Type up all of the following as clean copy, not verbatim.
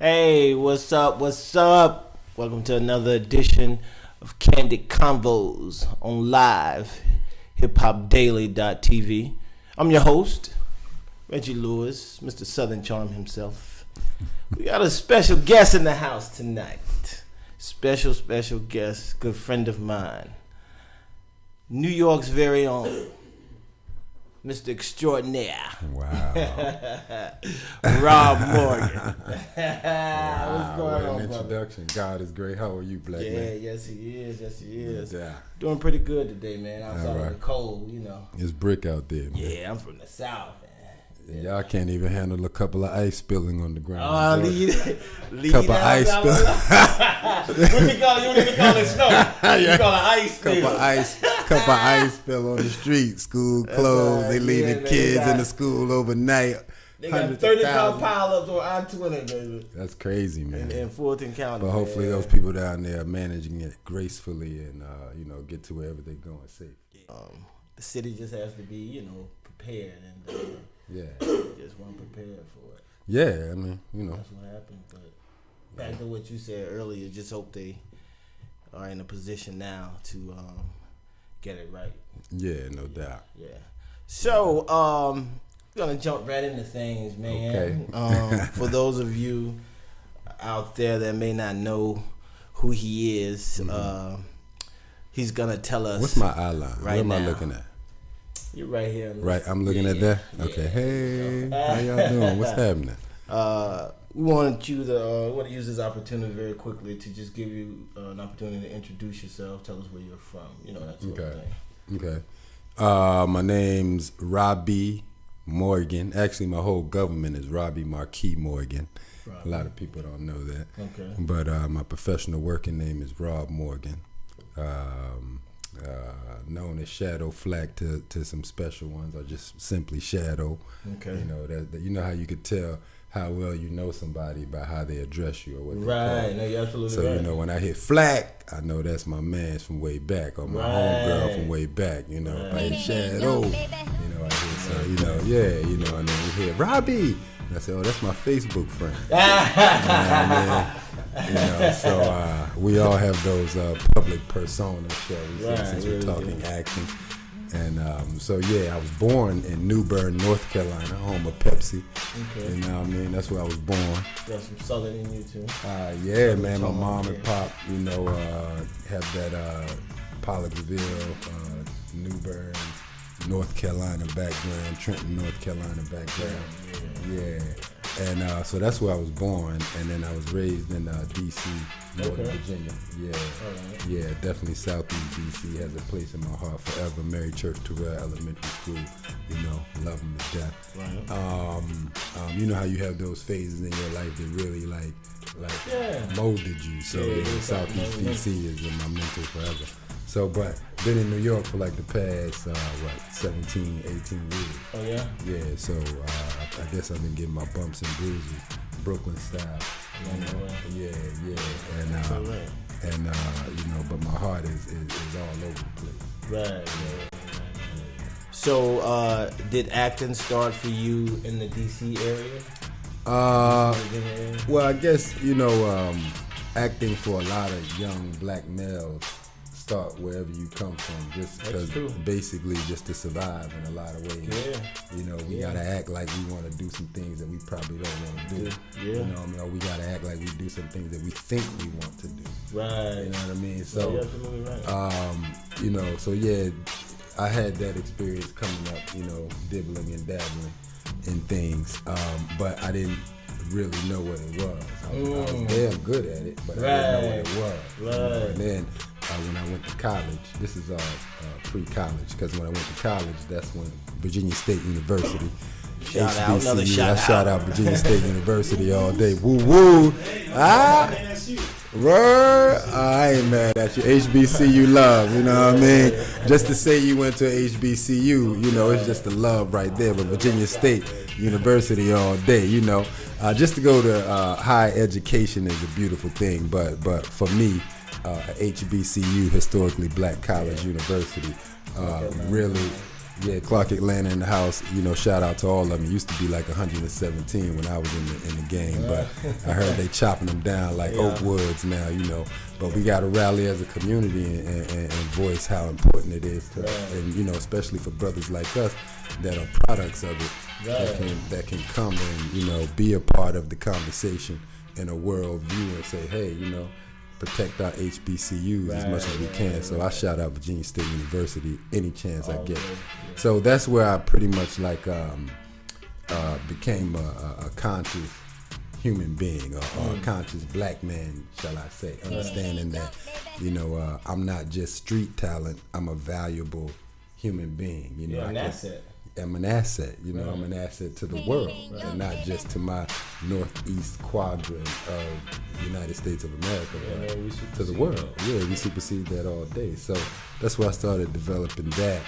Hey, what's up? What's up? Welcome to another edition of CANDID CONVOS on live hiphopdaily.tv. I'm your host, REGE LEWIS, Mr. Southern Charm himself. We got a special guest in the house tonight. Special guest, good friend of mine. New York's very own, Mr. Extraordinaire. Wow. Rob Morgan. Wow. What's going on, introduction. brother? God is great. How are you, black man? Yes he is. Yeah. Doing pretty good today, man. Outside right. of the cold, you know. It's brick out there, man. Yeah, I'm from the South, man. And y'all can't even handle a couple of ice spilling on the ground. Oh, leave couple of ice spilling. What you call it? You don't even call it snow. You call it ice spill. Couple of ice spill on the street. School closed. They leaving kids in the school overnight. They got 30-pound pile-ups on I-20, baby. That's crazy, man. In Fulton County. But hopefully those people down there are managing it gracefully and, get to wherever they're going safe. The city just has to be, prepared. And just weren't prepared for it. Yeah, I mean, That's what happened. But back to what you said earlier, just hope they are in a position now to get it right. Yeah, no doubt. Yeah. So, we're going to jump right into things, man. Okay. For those of you out there that may not know who he is, he's going to tell us. What's my eye line? Right What am I now. looking at? You're right here. Right, I'm looking at that? Okay. Hey, how y'all doing? What's happening? We want to use this opportunity very quickly to just give you an opportunity to introduce yourself, tell us where you're from, that sort of thing. Okay. My name's Robbie Morgan. Actually, my whole government is Robbie Marquis Morgan. A lot of people don't know that. Okay. But my professional working name is Rob Morgan. Known as Shadow Flack to some special ones, or just simply Shadow. Okay. You know how you could tell how well you know somebody by how they address you or what they call Right, you. no, you're absolutely right. So, when I hit Flack, I know that's my man's from way back, or my homegirl from way back, If I hit Shadow, I hit, and then we hear Robbie. And I say, oh, that's my Facebook friend. So we all have those public personas, shall we say, since we're talking acting. And I was born in New Bern, North Carolina, home of Pepsi. Okay. That's where I was born. Got some Southern in you too. Yeah, man. My mom and pop, have that Pollocksville, New Bern, North Carolina background, Trenton, North Carolina background. Yeah. And so that's where I was born, and then I was raised in D.C., Northern Virginia. Yeah, yeah, definitely Southeast D.C. has a place in my heart forever. Mary Church Terrell Elementary School, love them to death. Right. You know how you have those phases in your life that really molded you. So Southeast D.C. is in my mental forever. So, but been in New York for the past 17, 18 years. Oh yeah. Yeah, so I guess I've been getting my bumps and bruises, Brooklyn style. Yeah, but my heart is all over the place. Right. So, did acting start for you in the DC area? Well, I guess acting for a lot of young black males start wherever you come from, just because basically just to survive in a lot of ways. Yeah. We gotta act like we want to do some things that we probably don't want to do. Yeah. Or we gotta act like we do some things that we think we want to do. Right. You know what I mean? So, you're absolutely right. So yeah, I had that experience coming up, dibbling and dabbling in things, but I didn't really know what it was. I was damn good at it, but I didn't know what it was. Right. And then when I went to college, this is pre-college, because when I went to college, that's when Virginia State University, HBCU, I shout out Virginia State University all day. Woo woo. Word. I ain't mad at you. HBCU love, you know what I mean? Just to say you went to HBCU, it's just the love right there. But Virginia State University all day, just to go to higher education is a beautiful thing. But for me, HBCU, historically black college university, really Yeah, Clark Atlanta in the house. You know, shout out to all of them. It used to be like 117 when I was in the game, but I heard they chopping them down like oak woods now. You know, but we got to rally as a community and voice how important it is to, and you know, especially for brothers like us that are products of it, that can come and you know be a part of the conversation in a world view and say, hey, you know, protect our HBCUs as much as we can. So I shout out Virginia State University any chance I get. So that's where I pretty much like became a conscious human being or a conscious black man, shall I say, understanding that, you know, I'm not just street talent, I'm a valuable human being. You know, an asset. I'm an asset, you know, I'm an asset to the world and not just to my northeast quadrant of the United States of America, but to the world. Yeah, we supersede that all day. So that's where I started developing that,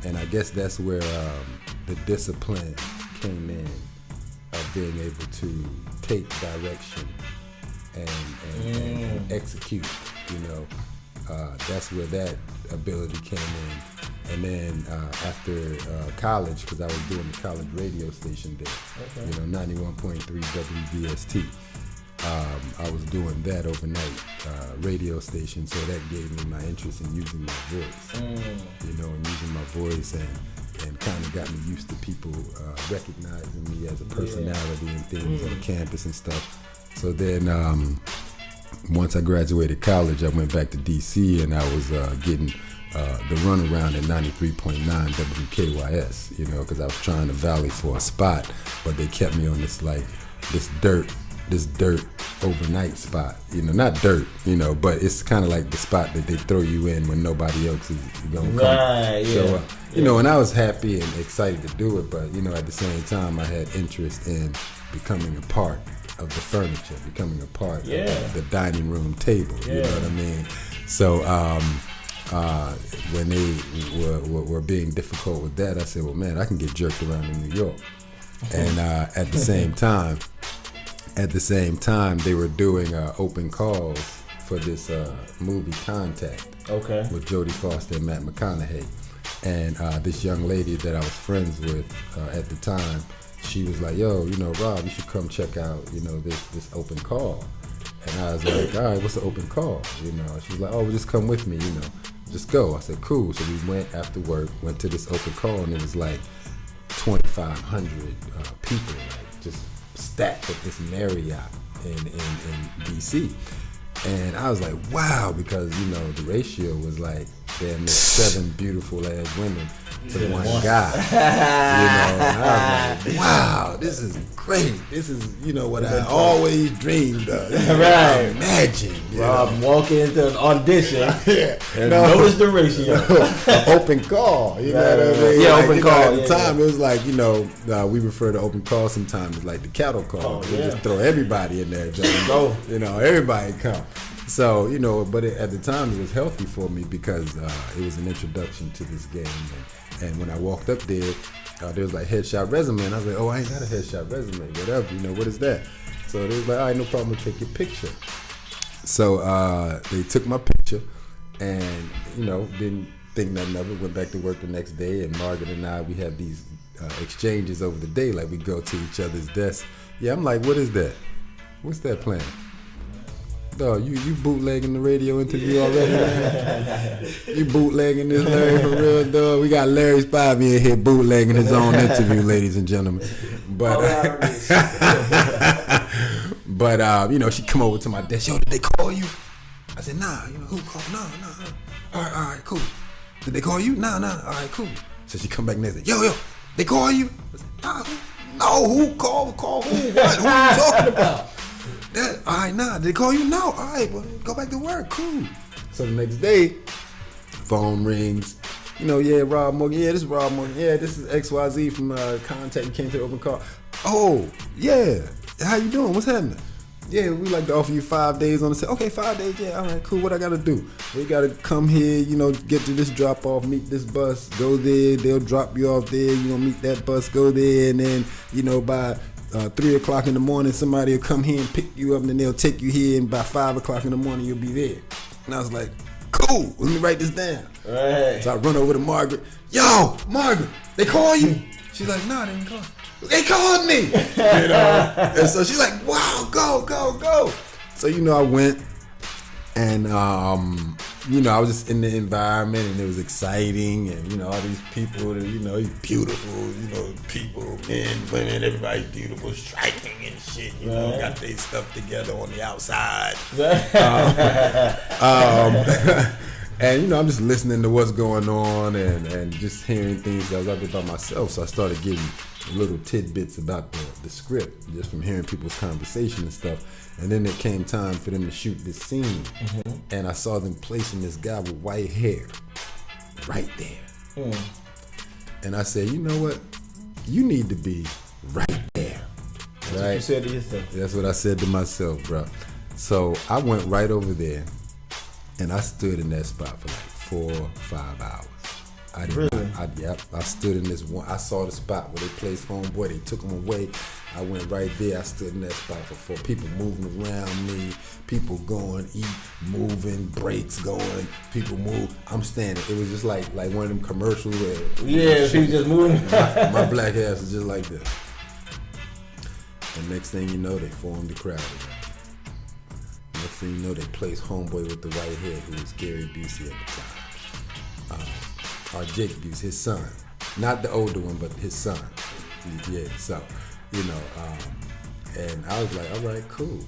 and I guess that's where the discipline came in of being able to take direction and execute, you know. That's where that ability came in. And then after college, because I was doing the college radio station there, you know, 91.3 WVST. I was doing that overnight radio station, so that gave me my interest in using my voice. You know, and using my voice and kind of got me used to people recognizing me as a personality and things on the campus and stuff. So then once I graduated college, I went back to DC and I was getting the runaround at 93.9 WKYS, you know, because I was trying to valley for a spot, but they kept me on this dirt overnight spot, you know, not dirt, you know, but it's kind of like the spot that they throw you in when nobody else is gonna come show up, you know. And I was happy and excited to do it, but you know, at the same time, I had interest in becoming a part of the furniture, becoming a part of the dining room table, you know what I mean? So when they were being difficult with that, I said, well, man, I can get jerked around in New York. And at the same time, they were doing open calls for this movie Contact with Jodie Foster and Matt McConaughey. And this young lady that I was friends with at the time, she was like, yo, you know, Rob, you should come check out, you know, this open call. And I was like, all right, what's the open call? You know, she's like, oh, well, just come with me, you know, just go. I said, cool. So we went after work, went to this open call, and it was like 2,500 people, like just stacked at this Marriott in DC. And I was like, wow, because, you know, the ratio was like, damn near 7 beautiful ass women to one guy. You know, and I was like, wow, this is great. This is, you know, what I always dreamed of. I imagined. Rob walking into an audition and notice the ratio. Open call, you know what I mean? Yeah, like, open call. At the time, it was like, you know, we refer to open call sometimes as like the cattle call. They just throw everybody in there, John. You know, everybody come. So, you know, but at the time it was healthy for me because it was an introduction to this game. And when I walked up there was like headshot resume. And I was like, oh, I ain't got a headshot resume, whatever, you know, what is that? So they was like, all right, no problem, we'll take your picture. So they took my picture and, you know, didn't think nothing of it, went back to work the next day. And Margaret and I, we had these exchanges over the day, like we go to each other's desks. Yeah, I'm like, what is that? What's that plan? Dog, you bootlegging the radio interview already, man? You bootlegging this, Larry, for real, dog? We got Larry Spivey in here bootlegging his own interview, ladies and gentlemen. But, you know, she come over to my desk. Yo, did they call you? I said, nah. You know, who called? Nah. All right, cool. Did they call you? Nah. All right, cool. So she come back next day. Yo, they call you? I said, nah. No, who called? Call who? What? Who are you talking about? All right, nah, did they call you? No. All right, well, go back to work. Cool. So the next day, phone rings. You know, yeah, Rob Morgan. Yeah, this is Rob Morgan. Yeah, this is XYZ from Contact. You came to the open call. Oh, yeah. How you doing? What's happening? Yeah, we like to offer you 5 days on the set. Okay, 5 days. Yeah, all right, cool. What I got to do? We got to come here, you know, get to this drop off, meet this bus, go there. They'll drop you off there. You know, meet that bus, go there. And then, you know, by 3 o'clock in the morning, somebody will come here and pick you up, and then they'll take you here, and by 5 o'clock in the morning, you'll be there. And I was like, cool, let me write this down. Right. So I run over to Margaret. Yo, Margaret, They call you? She's like, nah, they didn't call. They called me. You know? And so she's like, wow, go. So, I went and, I was just in the environment and it was exciting and, all these people, beautiful, people, men, women, everybody beautiful, striking and shit, got their stuff together on the outside. And, I'm just listening to what's going on and just hearing things. I was out there by myself, so I started getting little tidbits about the script just from hearing people's conversation and stuff. And then it came time for them to shoot this scene, and I saw them placing this guy with white hair right there. And I said, you know what? You need to be right there. That's what you said to yourself. That's what I said to myself, bro. So I went right over there, and I stood in that spot for like 4 or 5 hours. I stood in this one. I saw the spot where they placed homeboy. They took him away. I went right there. I stood in that spot for 4 people moving around me. People going, moving, brakes going. People move. I'm standing. It was just like one of them commercials where she was just moving. my black ass is just like this. And next thing you know, they formed the crowd. Next thing you know, they placed homeboy with the white hair, who was Gary Busey at the time. Or Jake Busey, his son. Not the older one, but his son. Yeah, so, and I was like, all right, cool.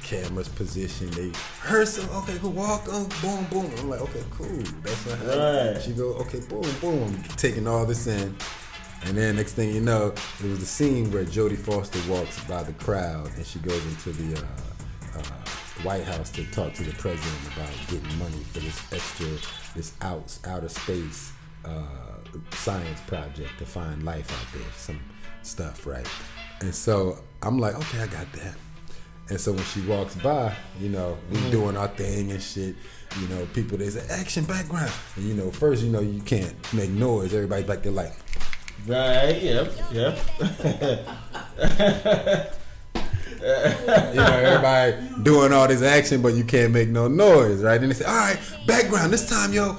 Cameras position, they heard some, okay, cool, walk on, boom, boom. I'm like, okay, cool. That's what happened. She go, okay, boom, boom. I'm taking all this in. And then next thing you know, it was the scene where Jodie Foster walks by the crowd and she goes into the White House to talk to the president about getting money for this outer space science project to find life out there, some stuff, right? And so I'm like, okay, I got that. And so when she walks by, we doing our thing and shit, people, they say, action background. And first, you can't make noise. Everybody back there like, right, yep. Everybody doing all this action, but you can't make no noise, right? And they say, all right, background, this time, y'all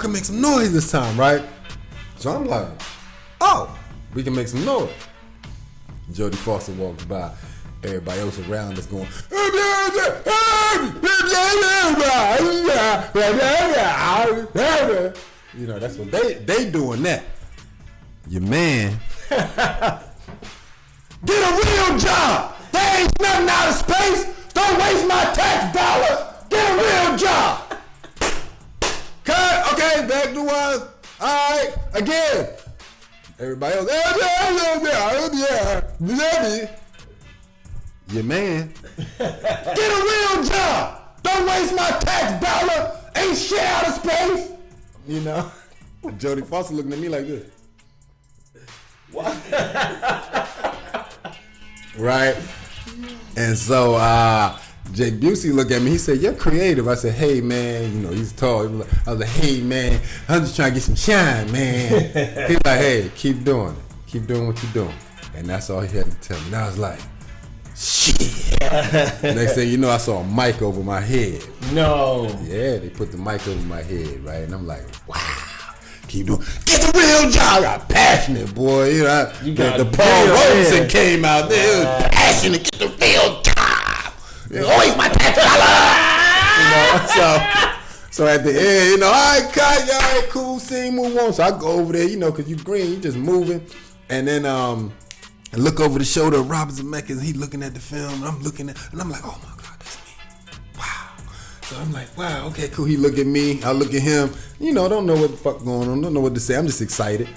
can make some noise this time, right? So I'm like, oh, we can make some noise. Jodie Foster walks by. Everybody else around us going, that's what they doing that. Your man, get a real job. There ain't nothing out of space. Don't waste my tax dollar. Get a real job. Cut. Okay, back to one. All right, again. Everybody else, your man, get a real job. Don't waste my tax dollar. Ain't shit out of space. Jodie Foster looking at me like this. What? Right? And so Jake Busey looked at me. He said, you're creative. I said, hey, man. He's tall. I was like, hey, man. I'm just trying to get some shine, man. He's like, hey, keep doing it. Keep doing what you're doing. And that's all he had to tell me. And I was like, shit. Next thing you know, I saw a mic over my head. No. Yeah, they put the mic over my head, right? And I'm like, wow. Keep doing. Get the real job. I got passionate, boy. The Paul Robeson came out there. It was passionate. Get the real job. Always my tax dollar. So at the end, all right, cut, all right, cool, scene, move on. So I go over there, because you green, you just moving, and then I look over the shoulder of Robert Zemeckis. He looking at the film, and I'm looking at, and I'm like, oh my God, that's me. Wow. So I'm like, wow, okay, cool. He look at me, I look at him. Don't know what the fuck going on. Don't know what to say. I'm just excited.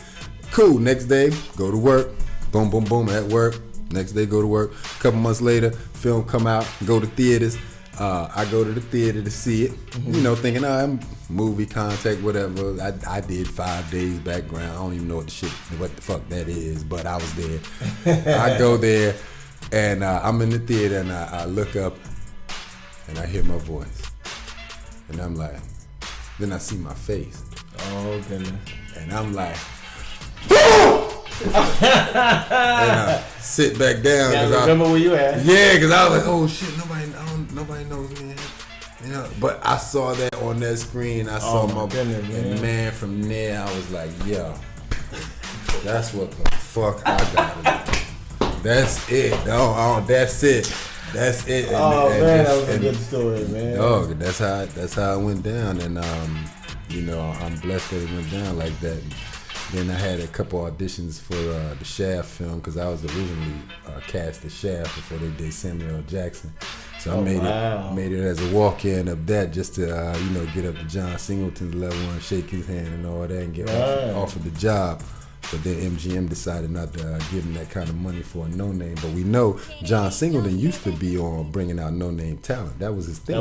Cool. Next day, go to work. Boom, boom, boom. At work. Next day, go to work. A couple months later, film come out. Go to theaters. I go to the theater to see it. Thinking, I'm movie contact, whatever. I did 5 days background. I don't even know what the fuck that is, but I was there. I go there, and I'm in the theater, and I look up, and I hear my voice, and I'm like. Then I see my face. Oh, goodness. And I'm like, and I sit back down. Yeah, remember where you at. Yeah, because I was like, oh shit, nobody knows me. But I saw that on that screen. I saw my goodness, man. And man, from there, I was like, yo, That's what the fuck I got. That's it. No, that's it. That's it. And, man, that was a good story, man. Dog, that's how it went down, and I'm blessed that it went down like that. Then I had a couple auditions for the Shaft film because I was originally cast as Shaft before they did Samuel L. Jackson. So I made it as a walk-in of that just to get up to John Singleton's level and shake his hand and all that and get offered the job. But then MGM decided not to give him that kind of money for a no-name. But we know John Singleton used to be on bringing out no-name talent. That was his thing.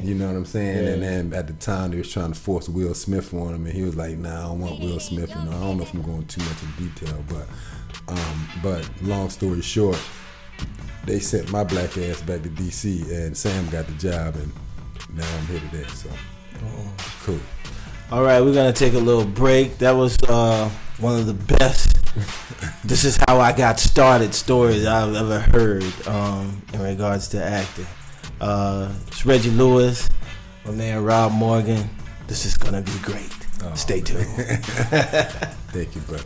You know what I'm saying? Yeah. And then at the time, they was trying to force Will Smith on him. And he was like, nah, I don't want Will Smith. I don't know if I'm going too much in detail. But long story short, they sent my black ass back to D.C. and Sam got the job. And now I'm here today. So, cool. All right, we're going to take a little break. That was one of the best "this is how I got started" stories I've ever heard in regards to acting. It's Reggie Lewis, my man Rob Morgan. This is going to be great. Stay tuned. Thank you, brother.